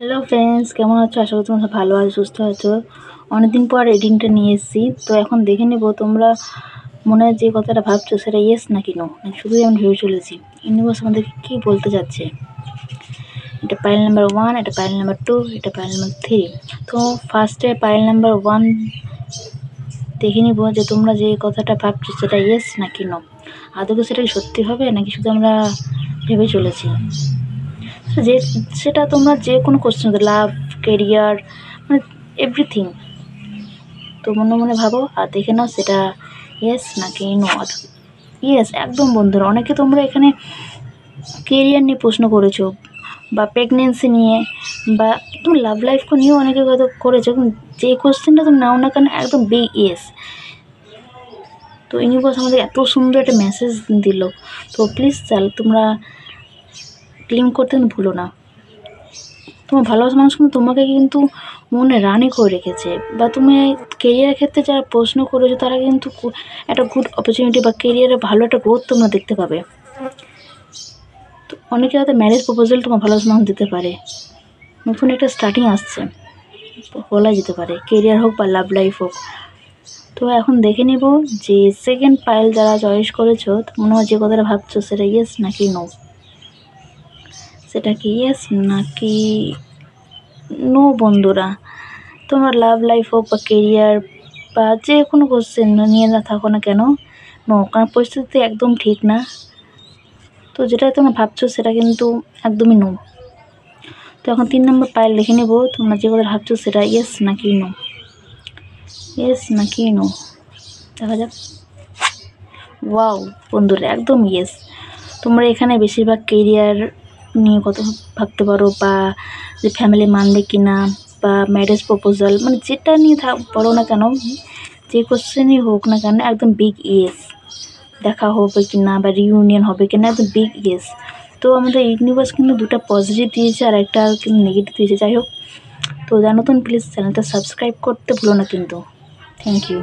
Hello friends, কেমন আছো? আশা করি তোমরা ভালো আছো, সুস্থ আছো। অনেকদিন পর রিডিংটা নিয়ে এসেছি, তো এখন দেখে নেব তোমরা মনে হয় যে কথাটা ভাবছো সেটা ইয়েস নাকি নো, শুধুই আমি ভেবে চলেছি ইউনিভার্স আমাদেরকে কী বলতে যাচ্ছে। এটা পাইল নাম্বার 1, এটা পাইল নাম্বার 2, এটা পাইল নাম্বার 3। তো ফার্স্টে পাইল নাম্বার 1 দেখে নিব যে তোমরা যে কথাটা ভাবছো সেটা ইয়েস নাকি নো, আদৌ সেটা কি সত্যি হবে নাকি শুধু আমরা ভেবে চলেছি। যে সেটা তোমরা যে কোনো কোশ্চেন, লাভ, কেরিয়ার, মানে এভরিথিং, তো মনে মনে ভাবো আর দেখে নাও সেটা ইয়েস নাকি নো। ইয়েস একদম বন্ধুরা, অনেকে তোমরা এখানে কেরিয়ার নিয়ে প্রশ্ন করেছো বা প্রেগনেন্সি নিয়ে বা তুমি লাভ লাইফকে নিয়েও অনেকে হয়তো করেছো, যে কোশ্চেনটা তুমি নাও না কেন একদম বিগ ইয়েস। তো ইউনিভার্স আমাদের এত সুন্দর একটা মেসেজ দিল, তো প্লিজ তোমরা ক্লেম করতে ভুলো না। তোমার ভালোবাসা মানুষ কিন্তু তোমাকে কিন্তু মনে রানি করে রেখেছে, বা তুমি কেরিয়ারের ক্ষেত্রে যারা প্রশ্ন করেছো তারা কিন্তু একটা গুড অপরচুনিটি বা কেরিয়ারে ভালো একটা গ্রোথ তোমরা দেখতে পাবে। তো অনেকে হয়তো ম্যারেজ প্রপোজাল তোমার ভালোবাসা মানুষ দিতে পারে, নতুন একটা স্টার্টিং আসছে বলা যেতে পারে, কেরিয়ার হোক বা লাভ লাইফ হোক। তো এখন দেখে নেব যে সেকেন্ড পাইল যারা চয়েস করেছো, মনে হয় যে কথাটা ভাবছো সেটা ইয়েস নাকি নো, সেটা কি ইয়েস নাকি নো। বন্ধুরা, তোমার লাভ লাইফ হোক বা কেরিয়ার বা যে কোনো কোশ্চেন নিয়ে না থাকো না কেন, নো, কারণ পরিস্থিতি একদম ঠিক না। তো যেটা তোমরা ভাবছো সেটা কিন্তু একদমই নো। তো এখন 3 নম্বর পাইল লিখে নেব, তোমরা যে কথা ভাবছো সেটা ইয়েস নাকি নো, ইয়েস নাকি নো, দেখা যাক। ওয়াও বন্ধুরা, একদম ইয়েস। তোমরা এখানে বেশিরভাগ কেরিয়ার নিয়ে কথা ভাবতে পারো, বা যে ফ্যামিলি মানবে কি না, বা ম্যারেজ প্রপোজাল, মানে যেটা নিয়ে পড়ো না কেন, যে কোশ্চেনই হোক না কেন একদম বিগ ইয়েস। দেখা হবে কি না বা রিউনিয়ন হবে কি না, একদম বিগ ইয়েস। তো আমাদের ইউনিভার্স কিন্তু দুটো পজিটিভ দিয়েছে আর একটা কিন্তু নেগেটিভ দিয়েছে। যাই হোক, তো জানো তো প্লিজ চ্যানেলটা সাবস্ক্রাইব করতে ভুলো না কিন্তু। Thank you.